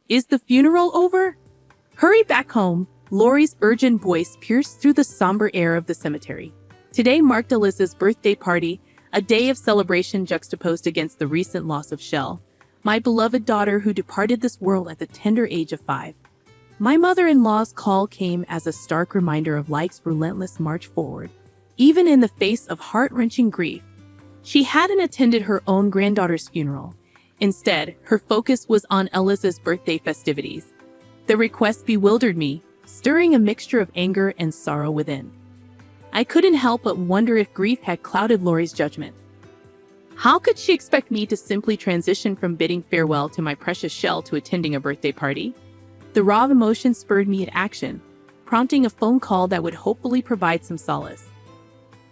Is the funeral over? Hurry back home, Lori's urgent voice pierced through the somber air of the cemetery. Today marked Alyssa's birthday party, a day of celebration juxtaposed against the recent loss of Shell, my beloved daughter who departed this world at the tender age of 5. My mother-in-law's call came as a stark reminder of life's relentless march forward. Even in the face of heart-wrenching grief, she hadn't attended her own granddaughter's funeral. Instead, her focus was on Alyssa's birthday festivities. The request bewildered me, stirring a mixture of anger and sorrow within. I couldn't help but wonder if grief had clouded Lori's judgment. How could she expect me to simply transition from bidding farewell to my precious Shell to attending a birthday party? The raw of emotion spurred me to action, prompting a phone call that would hopefully provide some solace.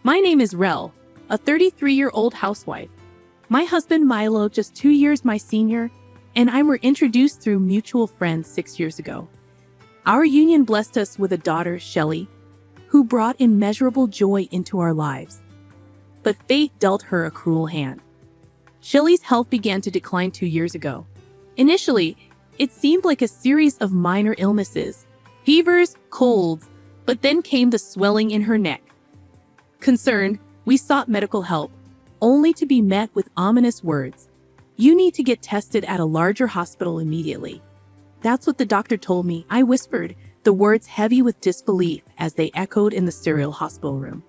My name is Rel, a 33-year-old housewife. My husband Milo, just 2 years my senior, and I were introduced through mutual friends 6 years ago. Our union blessed us with a daughter, Shelley, who brought immeasurable joy into our lives. But fate dealt her a cruel hand. Shelley's health began to decline 2 years ago. Initially, it seemed like a series of minor illnesses, fevers, colds, but then came the swelling in her neck. Concerned, we sought medical help, only to be met with ominous words. You need to get tested at a larger hospital immediately. That's what the doctor told me, I whispered, the words heavy with disbelief as they echoed in the sterile hospital room.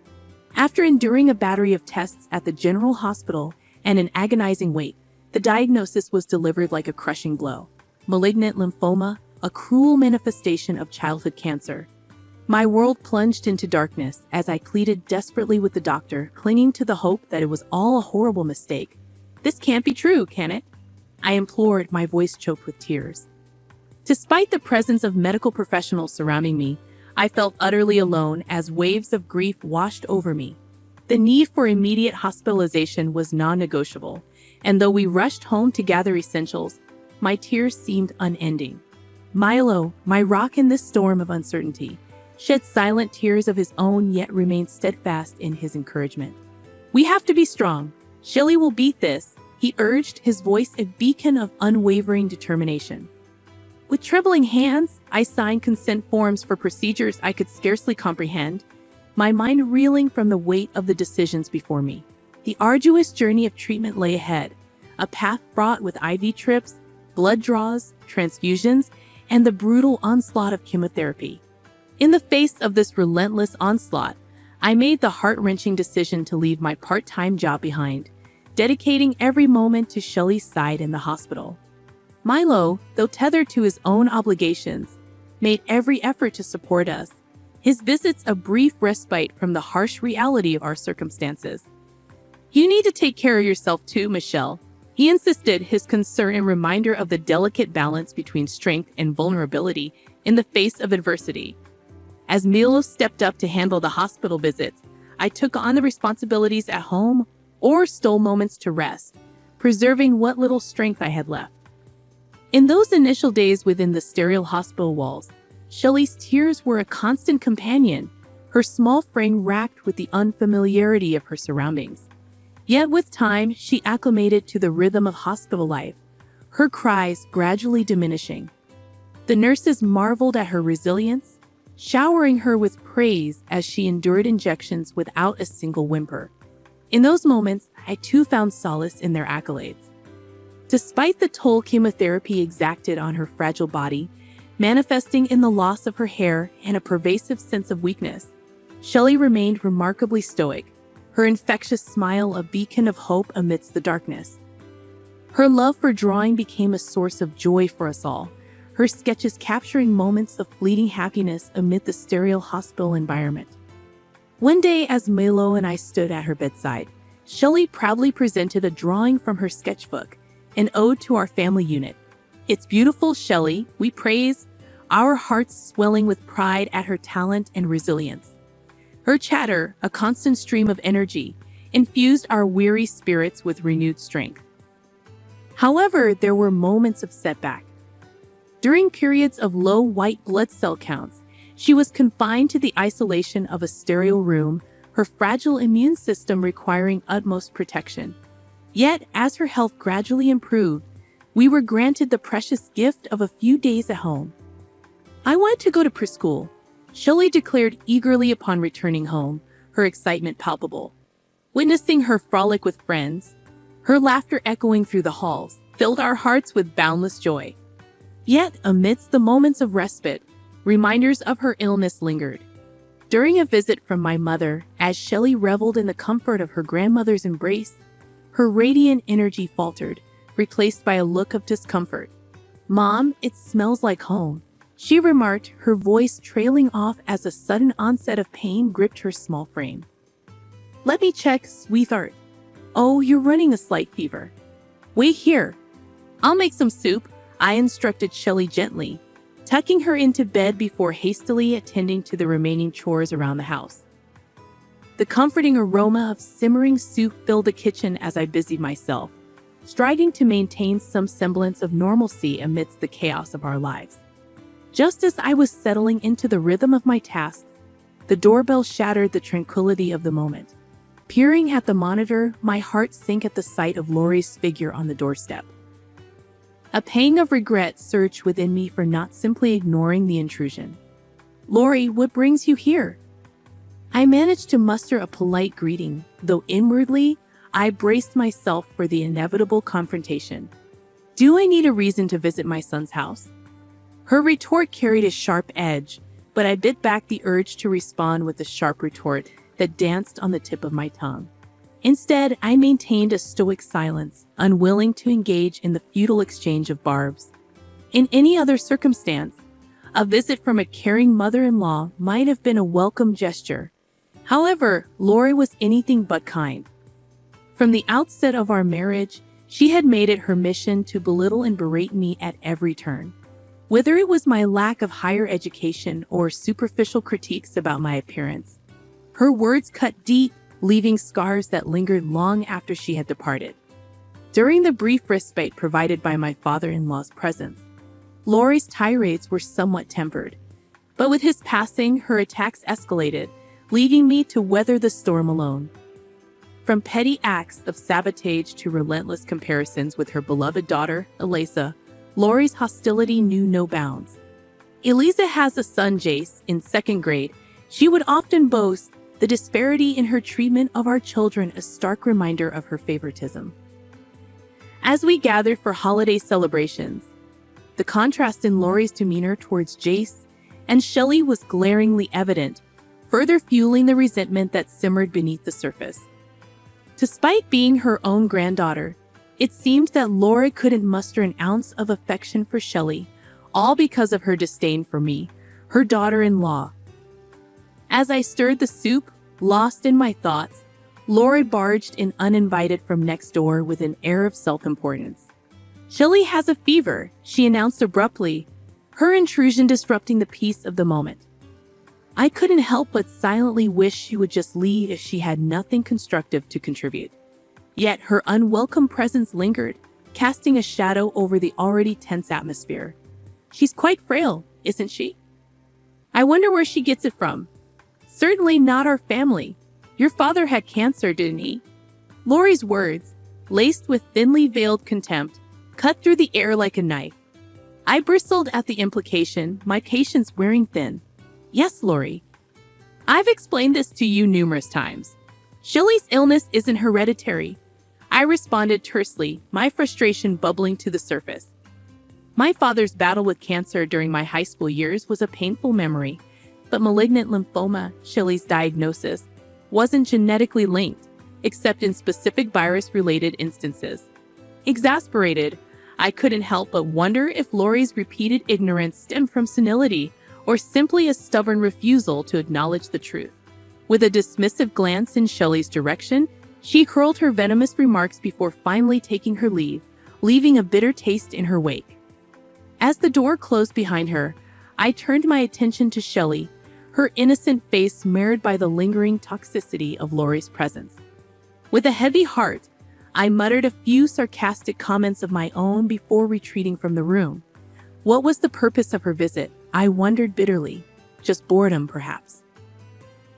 After enduring a battery of tests at the General Hospital and an agonizing wait, the diagnosis was delivered like a crushing blow. Malignant lymphoma, a cruel manifestation of childhood cancer. My world plunged into darkness as I pleaded desperately with the doctor, clinging to the hope that it was all a horrible mistake. This can't be true, can it? I implored, my voice choked with tears. Despite the presence of medical professionals surrounding me, I felt utterly alone as waves of grief washed over me. The need for immediate hospitalization was non-negotiable, and though we rushed home to gather essentials, my tears seemed unending. Milo, my rock in this storm of uncertainty, shed silent tears of his own yet remained steadfast in his encouragement. We have to be strong. Shelley will beat this, he urged, his voice a beacon of unwavering determination. With trembling hands, I signed consent forms for procedures I could scarcely comprehend, my mind reeling from the weight of the decisions before me. The arduous journey of treatment lay ahead, a path fraught with IV trips, blood draws, transfusions, and the brutal onslaught of chemotherapy. In the face of this relentless onslaught, I made the heart-wrenching decision to leave my part-time job behind, dedicating every moment to Shelley's side in the hospital. Milo, though tethered to his own obligations, made every effort to support us, his visits a brief respite from the harsh reality of our circumstances. You need to take care of yourself too, Michelle, he insisted, his concern a reminder of the delicate balance between strength and vulnerability in the face of adversity. As Milo stepped up to handle the hospital visits, I took on the responsibilities at home or stole moments to rest, preserving what little strength I had left. In those initial days within the sterile hospital walls, Shelley's tears were a constant companion, her small frame racked with the unfamiliarity of her surroundings. Yet with time, she acclimated to the rhythm of hospital life, her cries gradually diminishing. The nurses marveled at her resilience, showering her with praise as she endured injections without a single whimper. In those moments, I too found solace in their accolades. Despite the toll chemotherapy exacted on her fragile body, manifesting in the loss of her hair and a pervasive sense of weakness, Shelley remained remarkably stoic, her infectious smile a beacon of hope amidst the darkness. Her love for drawing became a source of joy for us all, her sketches capturing moments of fleeting happiness amid the sterile hospital environment. One day, as Milo and I stood at her bedside, Shelley proudly presented a drawing from her sketchbook, an ode to our family unit. It's beautiful, Shelley, we praise, our hearts swelling with pride at her talent and resilience. Her chatter, a constant stream of energy, infused our weary spirits with renewed strength. However, there were moments of setback. During periods of low white blood cell counts, she was confined to the isolation of a sterile room, her fragile immune system requiring utmost protection. Yet, as her health gradually improved, we were granted the precious gift of a few days at home. I wanted to go to preschool, Shelley declared eagerly upon returning home, her excitement palpable. Witnessing her frolic with friends, her laughter echoing through the halls, filled our hearts with boundless joy. Yet, amidst the moments of respite, reminders of her illness lingered. During a visit from my mother, as Shelley reveled in the comfort of her grandmother's embrace, her radiant energy faltered, replaced by a look of discomfort. "Mom, it smells like home," she remarked, her voice trailing off as a sudden onset of pain gripped her small frame. "Let me check, sweetheart. Oh, you're running a slight fever. Wait here. I'll make some soup," I instructed Shelley gently, tucking her into bed before hastily attending to the remaining chores around the house. The comforting aroma of simmering soup filled the kitchen as I busied myself, striving to maintain some semblance of normalcy amidst the chaos of our lives. Just as I was settling into the rhythm of my tasks, the doorbell shattered the tranquility of the moment. Peering at the monitor, my heart sank at the sight of Lori's figure on the doorstep. A pang of regret surged within me for not simply ignoring the intrusion. "Lori, what brings you here?" I managed to muster a polite greeting, though inwardly, I braced myself for the inevitable confrontation. "Do I need a reason to visit my son's house?" Her retort carried a sharp edge, but I bit back the urge to respond with a sharp retort that danced on the tip of my tongue. Instead, I maintained a stoic silence, unwilling to engage in the futile exchange of barbs. In any other circumstance, a visit from a caring mother-in-law might have been a welcome gesture. However, Lori was anything but kind. From the outset of our marriage, she had made it her mission to belittle and berate me at every turn. Whether it was my lack of higher education or superficial critiques about my appearance, her words cut deep, leaving scars that lingered long after she had departed. During the brief respite provided by my father-in-law's presence, Lori's tirades were somewhat tempered, but with his passing, her attacks escalated, leaving me to weather the storm alone. From petty acts of sabotage to relentless comparisons with her beloved daughter, Elisa, Lori's hostility knew no bounds. "Elisa has a son, Jace, in second grade," she would often boast, the disparity in her treatment of our children a stark reminder of her favoritism. As we gathered for holiday celebrations, the contrast in Lori's demeanor towards Jace and Shelley was glaringly evident, further fueling the resentment that simmered beneath the surface. Despite being her own granddaughter, it seemed that Lori couldn't muster an ounce of affection for Shelley, all because of her disdain for me, her daughter-in-law. As I stirred the soup, lost in my thoughts, Lori barged in uninvited from next door with an air of self-importance. "Shelley has a fever," she announced abruptly, her intrusion disrupting the peace of the moment. I couldn't help but silently wish she would just leave if she had nothing constructive to contribute. Yet her unwelcome presence lingered, casting a shadow over the already tense atmosphere. "She's quite frail, isn't she? I wonder where she gets it from. Certainly not our family. Your father had cancer, didn't he?" Lori's words, laced with thinly veiled contempt, cut through the air like a knife. I bristled at the implication, my patience wearing thin. "Yes, Lori. I've explained this to you numerous times. Shelley's illness isn't hereditary," I responded tersely, my frustration bubbling to the surface. My father's battle with cancer during my high school years was a painful memory, but malignant lymphoma, Shelley's diagnosis, wasn't genetically linked, except in specific virus-related instances. Exasperated, I couldn't help but wonder if Lori's repeated ignorance stemmed from senility or simply a stubborn refusal to acknowledge the truth. With a dismissive glance in Shelley's direction, she hurled her venomous remarks before finally taking her leave, leaving a bitter taste in her wake. As the door closed behind her, I turned my attention to Shelley, her innocent face marred by the lingering toxicity of Lori's presence. With a heavy heart, I muttered a few sarcastic comments of my own before retreating from the room. What was the purpose of her visit? I wondered bitterly. Just boredom, perhaps.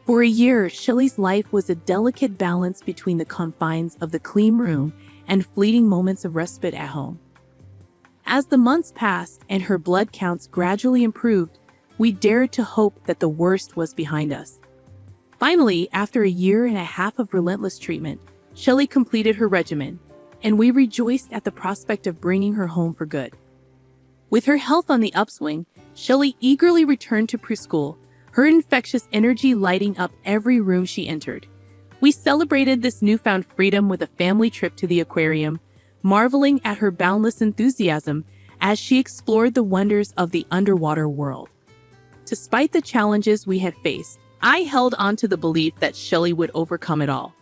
For a year, Shelley's life was a delicate balance between the confines of the clean room and fleeting moments of respite at home. As the months passed and her blood counts gradually improved, we dared to hope that the worst was behind us. Finally, after a year and a half of relentless treatment, Shelley completed her regimen, and we rejoiced at the prospect of bringing her home for good. With her health on the upswing, Shelley eagerly returned to preschool, her infectious energy lighting up every room she entered. We celebrated this newfound freedom with a family trip to the aquarium, marveling at her boundless enthusiasm as she explored the wonders of the underwater world. Despite the challenges we had faced, I held on to the belief that Shelley would overcome it all.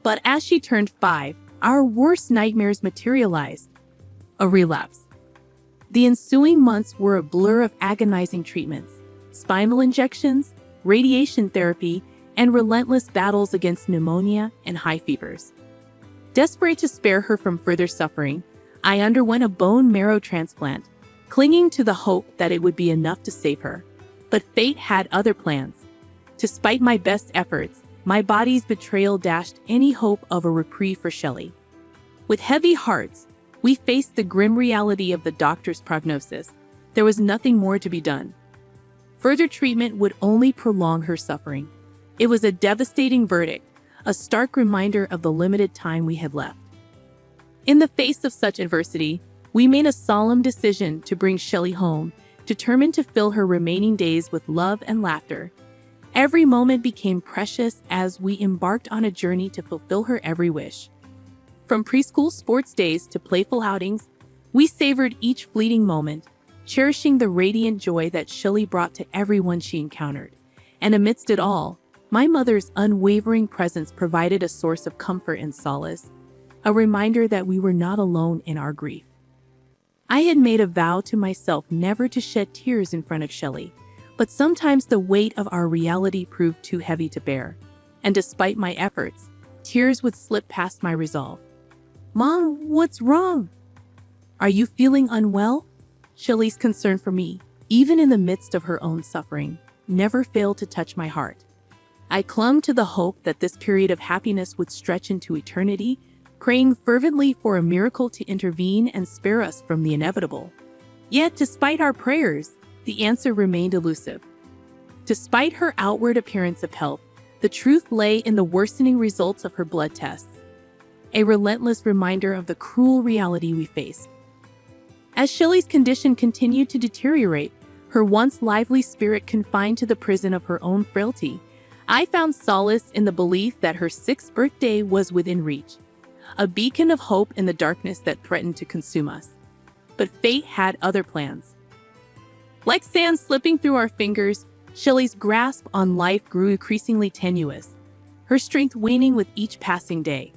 But as she turned 5, our worst nightmares materialized. A relapse. The ensuing months were a blur of agonizing treatments, spinal injections, radiation therapy, and relentless battles against pneumonia and high fevers. Desperate to spare her from further suffering, I underwent a bone marrow transplant, clinging to the hope that it would be enough to save her. But fate had other plans. Despite my best efforts, my body's betrayal dashed any hope of a reprieve for Shelley. With heavy hearts, we faced the grim reality of the doctor's prognosis. There was nothing more to be done. Further treatment would only prolong her suffering. It was a devastating verdict, a stark reminder of the limited time we had left. In the face of such adversity, we made a solemn decision to bring Shelley home, determined to fill her remaining days with love and laughter. Every moment became precious as we embarked on a journey to fulfill her every wish. From preschool sports days to playful outings, we savored each fleeting moment, cherishing the radiant joy that Shelley brought to everyone she encountered. And amidst it all, my mother's unwavering presence provided a source of comfort and solace, a reminder that we were not alone in our grief. I had made a vow to myself never to shed tears in front of Shelley, but sometimes the weight of our reality proved too heavy to bear, and despite my efforts, tears would slip past my resolve. "Mom, what's wrong? Are you feeling unwell?" Shelley's concern for me, even in the midst of her own suffering, never failed to touch my heart. I clung to the hope that this period of happiness would stretch into eternity, praying fervently for a miracle to intervene and spare us from the inevitable. Yet, despite our prayers, the answer remained elusive. Despite her outward appearance of health, the truth lay in the worsening results of her blood tests, a relentless reminder of the cruel reality we faced. As Shelley's condition continued to deteriorate, her once lively spirit confined to the prison of her own frailty, I found solace in the belief that her 6th birthday was within reach, a beacon of hope in the darkness that threatened to consume us. But fate had other plans. Like sand slipping through our fingers, Shelley's grasp on life grew increasingly tenuous, her strength waning with each passing day.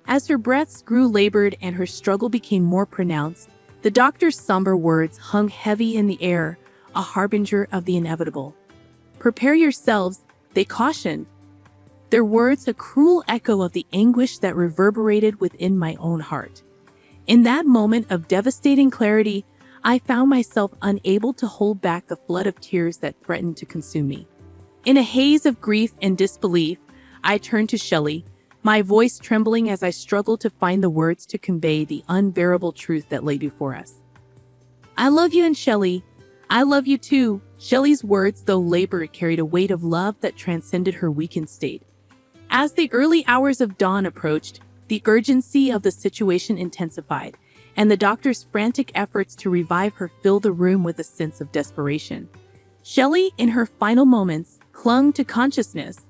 As her breaths grew labored and her struggle became more pronounced, the doctor's somber words hung heavy in the air, a harbinger of the inevitable. "Prepare yourselves," they cautioned, their words a cruel echo of the anguish that reverberated within my own heart. In that moment of devastating clarity, I found myself unable to hold back the flood of tears that threatened to consume me. In a haze of grief and disbelief, I turned to Shelley, my voice trembling as I struggled to find the words to convey the unbearable truth that lay before us. "I love you, and Shelley, I love you too." Shelley's words, though labored, carried a weight of love that transcended her weakened state. As the early hours of dawn approached, the urgency of the situation intensified, and the doctor's frantic efforts to revive her filled the room with a sense of desperation. Shelley, in her final moments, clung to consciousness,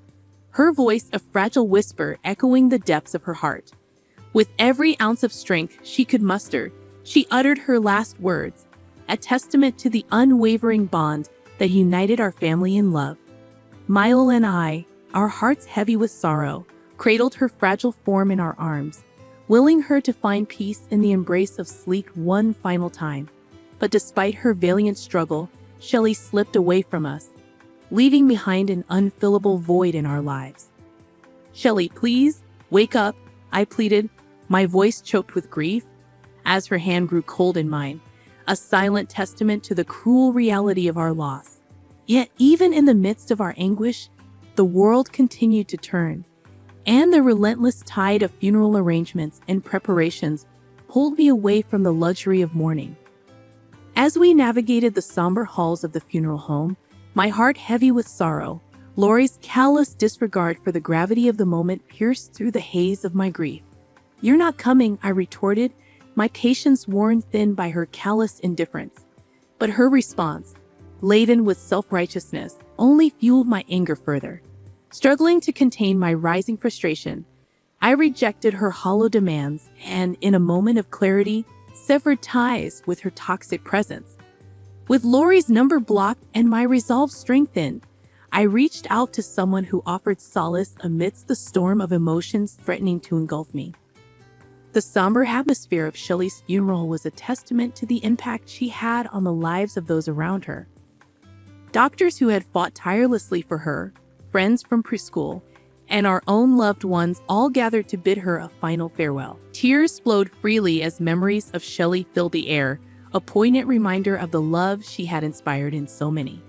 her voice a fragile whisper echoing the depths of her heart. With every ounce of strength she could muster, she uttered her last words, a testament to the unwavering bond that united our family in love. Milo and I, our hearts heavy with sorrow, cradled her fragile form in our arms, willing her to find peace in the embrace of sleep one final time. But despite her valiant struggle, Shelley slipped away from us, leaving behind an unfillable void in our lives. "Shelley, please, wake up," I pleaded, my voice choked with grief, as her hand grew cold in mine, a silent testament to the cruel reality of our loss. Yet even in the midst of our anguish, the world continued to turn, and the relentless tide of funeral arrangements and preparations pulled me away from the luxury of mourning. As we navigated the somber halls of the funeral home, my heart heavy with sorrow, Lori's callous disregard for the gravity of the moment pierced through the haze of my grief. "You're not coming," I retorted, my patience worn thin by her callous indifference. But her response, laden with self-righteousness, only fueled my anger further. Struggling to contain my rising frustration, I rejected her hollow demands and, in a moment of clarity, severed ties with her toxic presence. With Lori's number blocked and my resolve strengthened, I reached out to someone who offered solace amidst the storm of emotions threatening to engulf me. The somber atmosphere of Shelley's funeral was a testament to the impact she had on the lives of those around her. Doctors who had fought tirelessly for her, friends from preschool, and our own loved ones all gathered to bid her a final farewell. Tears flowed freely as memories of Shelley filled the air, a poignant reminder of the love she had inspired in so many.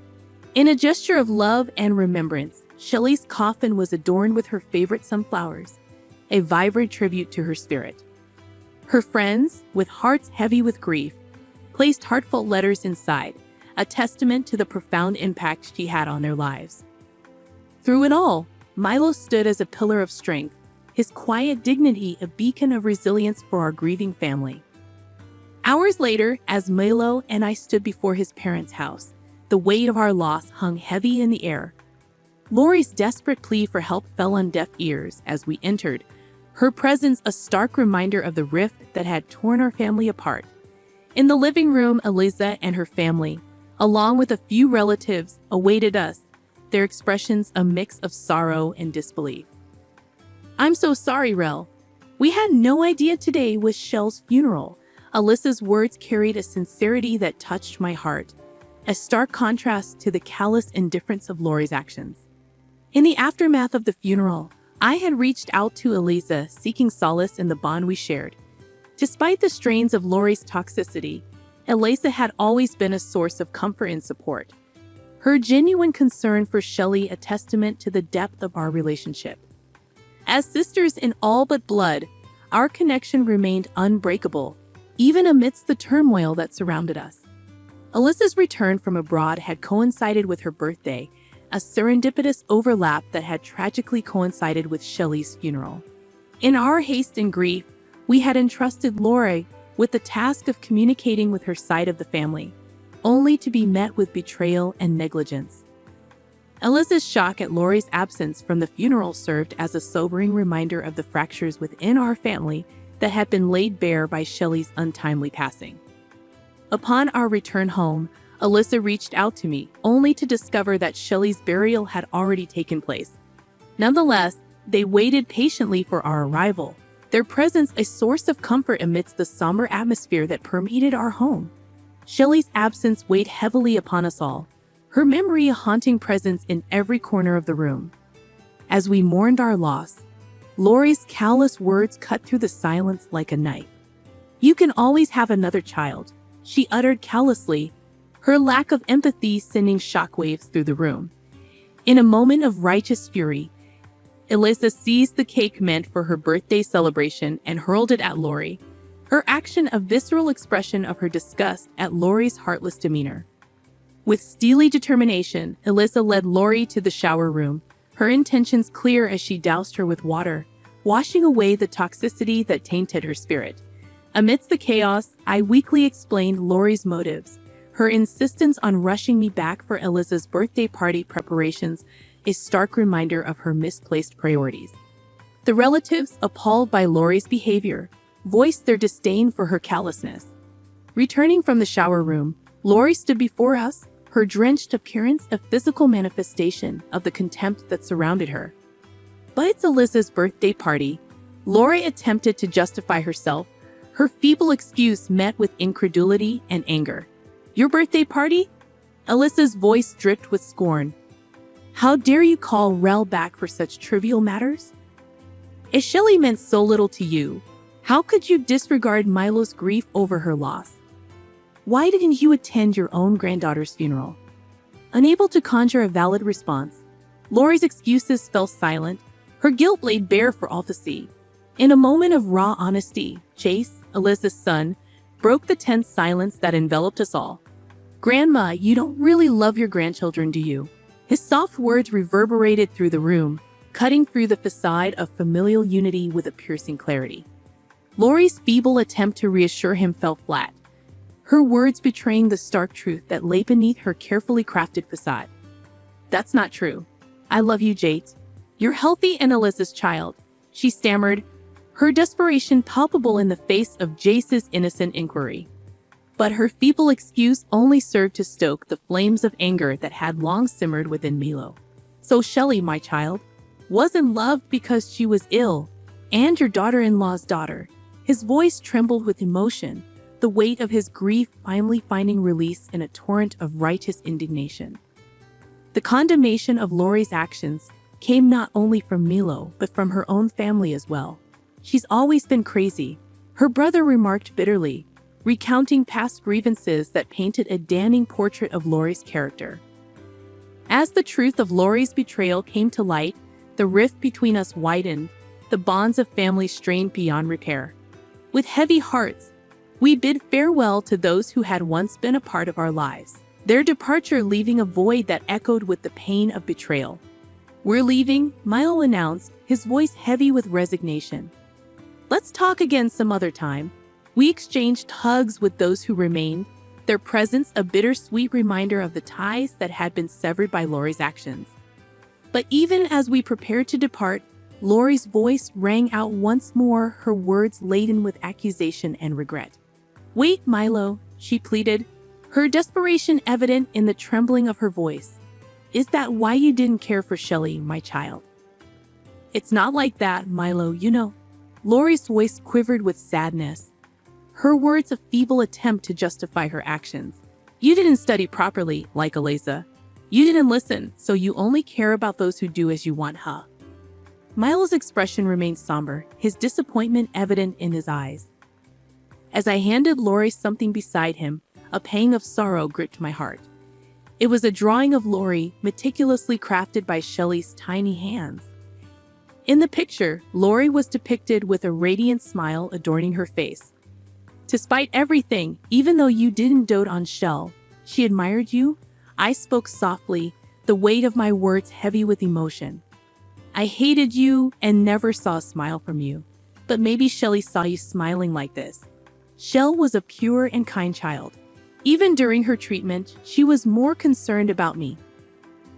In a gesture of love and remembrance, Shelley's coffin was adorned with her favorite sunflowers, a vibrant tribute to her spirit. Her friends, with hearts heavy with grief, placed heartfelt letters inside, a testament to the profound impact she had on their lives. Through it all, Milo stood as a pillar of strength, his quiet dignity a beacon of resilience for our grieving family. Hours later, as Milo and I stood before his parents' house, the weight of our loss hung heavy in the air. Lori's desperate plea for help fell on deaf ears as we entered, her presence a stark reminder of the rift that had torn our family apart. In the living room, Eliza and her family, along with a few relatives, awaited us, their expressions a mix of sorrow and disbelief. "I'm so sorry, Rel. We had no idea today was Shell's funeral." Alyssa's words carried a sincerity that touched my heart, a stark contrast to the callous indifference of Lori's actions. In the aftermath of the funeral, I had reached out to Eliza, seeking solace in the bond we shared. Despite the strains of Lori's toxicity, Eliza had always been a source of comfort and support. Her genuine concern for Shelley a testament to the depth of our relationship. As sisters in all but blood, our connection remained unbreakable, even amidst the turmoil that surrounded us. Alyssa's return from abroad had coincided with her birthday, a serendipitous overlap that had tragically coincided with Shelley's funeral. In our haste and grief, we had entrusted Lori with the task of communicating with her side of the family, only to be met with betrayal and negligence. Alyssa's shock at Lori's absence from the funeral served as a sobering reminder of the fractures within our family that had been laid bare by Shelley's untimely passing. Upon our return home, Alyssa reached out to me, only to discover that Shelley's burial had already taken place. Nonetheless, they waited patiently for our arrival, their presence a source of comfort amidst the somber atmosphere that permeated our home. Shelley's absence weighed heavily upon us all, her memory a haunting presence in every corner of the room. As we mourned our loss, Lori's callous words cut through the silence like a knife. "You can always have another child," she uttered callously, her lack of empathy sending shockwaves through the room. In a moment of righteous fury, Eliza seized the cake meant for her birthday celebration and hurled it at Lori, her action a visceral expression of her disgust at Lori's heartless demeanor. With steely determination, Eliza led Lori to the shower room, her intentions clear as she doused her with water, washing away the toxicity that tainted her spirit. Amidst the chaos, I weakly explained Lori's motives, her insistence on rushing me back for Eliza's birthday party preparations, a stark reminder of her misplaced priorities. The relatives, appalled by Lori's behavior, voiced their disdain for her callousness. Returning from the shower room, Lori stood before us, her drenched appearance a physical manifestation of the contempt that surrounded her. But it's Alyssa's birthday party. Lori attempted to justify herself, her feeble excuse met with incredulity and anger. "Your birthday party?" Alyssa's voice dripped with scorn. "How dare you call Rel back for such trivial matters? If Shelley meant so little to you, how could you disregard Milo's grief over her loss? Why didn't you attend your own granddaughter's funeral?" Unable to conjure a valid response, Lori's excuses fell silent, her guilt laid bare for all to see. In a moment of raw honesty, Chase, Alyssa's son, broke the tense silence that enveloped us all. "Grandma, you don't really love your grandchildren, do you?" His soft words reverberated through the room, cutting through the facade of familial unity with a piercing clarity. Lori's feeble attempt to reassure him fell flat, her words betraying the stark truth that lay beneath her carefully crafted facade. "That's not true. I love you, Jate. You're healthy and Alyssa's child," she stammered, her desperation palpable in the face of Jace's innocent inquiry. But her feeble excuse only served to stoke the flames of anger that had long simmered within Milo. "So Shelley, my child, wasn't loved because she was ill, and your daughter-in-law's daughter." His voice trembled with emotion, the weight of his grief finally finding release in a torrent of righteous indignation. The condemnation of Lori's actions came not only from Milo, but from her own family as well. "She's always been crazy," her brother remarked bitterly, recounting past grievances that painted a damning portrait of Lori's character. As the truth of Lori's betrayal came to light, the rift between us widened, the bonds of family strained beyond repair. With heavy hearts, we bid farewell to those who had once been a part of our lives, their departure leaving a void that echoed with the pain of betrayal. "We're leaving," Milo announced, his voice heavy with resignation. "Let's talk again some other time." We exchanged hugs with those who remained, their presence a bittersweet reminder of the ties that had been severed by Lori's actions. But even as we prepared to depart, Lori's voice rang out once more, her words laden with accusation and regret. "Wait, Milo," she pleaded, her desperation evident in the trembling of her voice. "Is that why you didn't care for Shelley, my child?" "It's not like that, Milo, you know." Lori's voice quivered with sadness, her words a feeble attempt to justify her actions. "You didn't study properly, like Alyssa. You didn't listen, so you only care about those who do as you want, huh?" Milo's expression remained somber, his disappointment evident in his eyes. As I handed Lori something beside him, a pang of sorrow gripped my heart. It was a drawing of Lori, meticulously crafted by Shelley's tiny hands. In the picture, Lori was depicted with a radiant smile adorning her face. "Despite everything, even though you didn't dote on Shell, she admired you," I spoke softly, the weight of my words heavy with emotion. "I hated you and never saw a smile from you, but maybe Shelley saw you smiling like this." Shell was a pure and kind child. Even during her treatment, she was more concerned about me.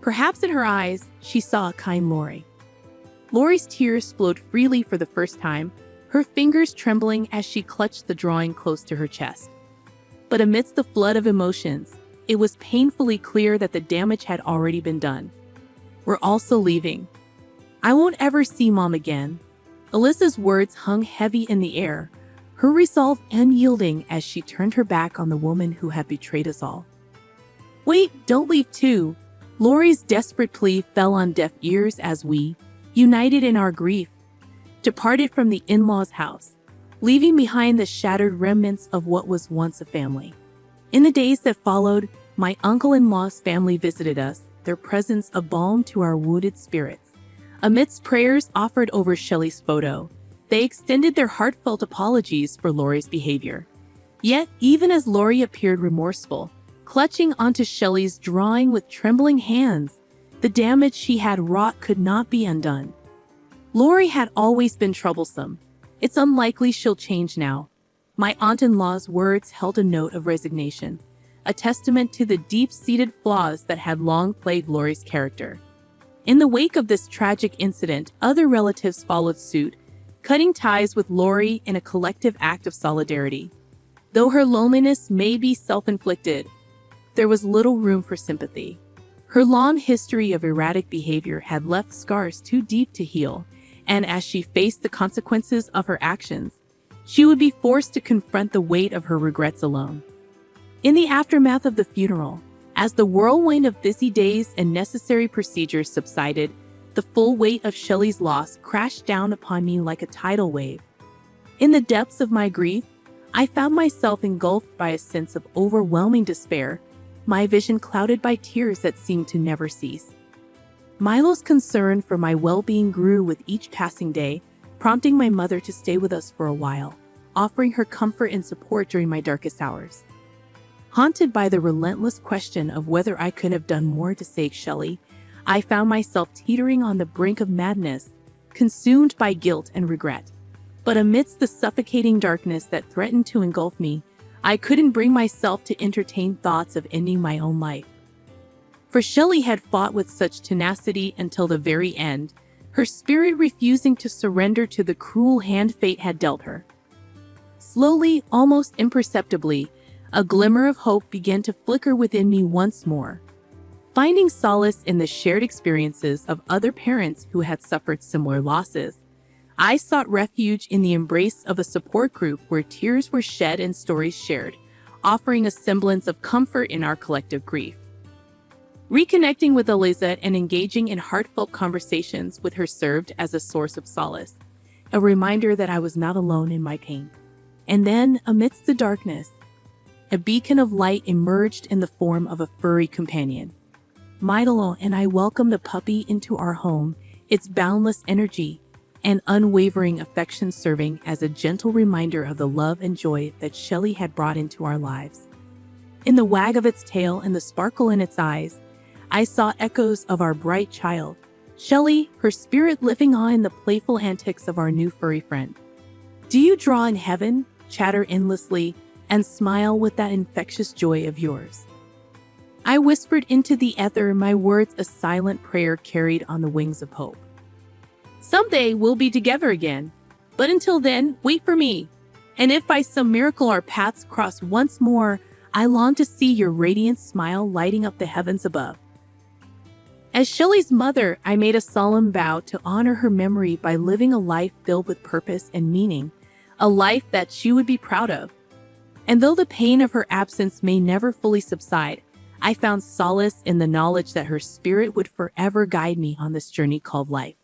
Perhaps in her eyes, she saw a kind Lori. Lori's tears flowed freely for the first time, her fingers trembling as she clutched the drawing close to her chest. But amidst the flood of emotions, it was painfully clear that the damage had already been done. "We're also leaving. I won't ever see Mom again." Alyssa's words hung heavy in the air, her resolve unyielding as she turned her back on the woman who had betrayed us all. "Wait, don't leave too." Lori's desperate plea fell on deaf ears as we, united in our grief, departed from the in-laws' house, leaving behind the shattered remnants of what was once a family. In the days that followed, my uncle-in-law's family visited us, their presence a balm to our wounded spirits. Amidst prayers offered over Shelley's photo, they extended their heartfelt apologies for Lori's behavior. Yet, even as Lori appeared remorseful, clutching onto Shelley's drawing with trembling hands, the damage she had wrought could not be undone. Lori had always been troublesome. It's unlikely she'll change now. My aunt-in-law's words held a note of resignation, a testament to the deep-seated flaws that had long plagued Lori's character. In the wake of this tragic incident, other relatives followed suit, cutting ties with Lori in a collective act of solidarity. Though her loneliness may be self-inflicted, there was little room for sympathy. Her long history of erratic behavior had left scars too deep to heal, and as she faced the consequences of her actions, she would be forced to confront the weight of her regrets alone. In the aftermath of the funeral, as the whirlwind of busy days and necessary procedures subsided, the full weight of Shelley's loss crashed down upon me like a tidal wave. In the depths of my grief, I found myself engulfed by a sense of overwhelming despair, my vision clouded by tears that seemed to never cease. Milo's concern for my well-being grew with each passing day, prompting my mother to stay with us for a while, offering her comfort and support during my darkest hours. Haunted by the relentless question of whether I could have done more to save Shelley, I found myself teetering on the brink of madness, consumed by guilt and regret. But amidst the suffocating darkness that threatened to engulf me, I couldn't bring myself to entertain thoughts of ending my own life. For Shelley had fought with such tenacity until the very end, her spirit refusing to surrender to the cruel hand fate had dealt her. Slowly, almost imperceptibly, a glimmer of hope began to flicker within me once more. Finding solace in the shared experiences of other parents who had suffered similar losses, I sought refuge in the embrace of a support group where tears were shed and stories shared, offering a semblance of comfort in our collective grief. Reconnecting with Eliza and engaging in heartfelt conversations with her served as a source of solace, a reminder that I was not alone in my pain. And then, amidst the darkness, a beacon of light emerged in the form of a furry companion. Milo and I welcomed the puppy into our home, its boundless energy and unwavering affection serving as a gentle reminder of the love and joy that Shelley had brought into our lives. In the wag of its tail and the sparkle in its eyes, I saw echoes of our bright child, Shelley, her spirit living on in the playful antics of our new furry friend. Do you draw in heaven, chatter endlessly, and smile with that infectious joy of yours? I whispered into the ether, my words a silent prayer carried on the wings of hope. Someday we'll be together again, but until then, wait for me. And if by some miracle our paths cross once more, I long to see your radiant smile lighting up the heavens above. As Shelley's mother, I made a solemn vow to honor her memory by living a life filled with purpose and meaning, a life that she would be proud of. And though the pain of her absence may never fully subside, I found solace in the knowledge that her spirit would forever guide me on this journey called life.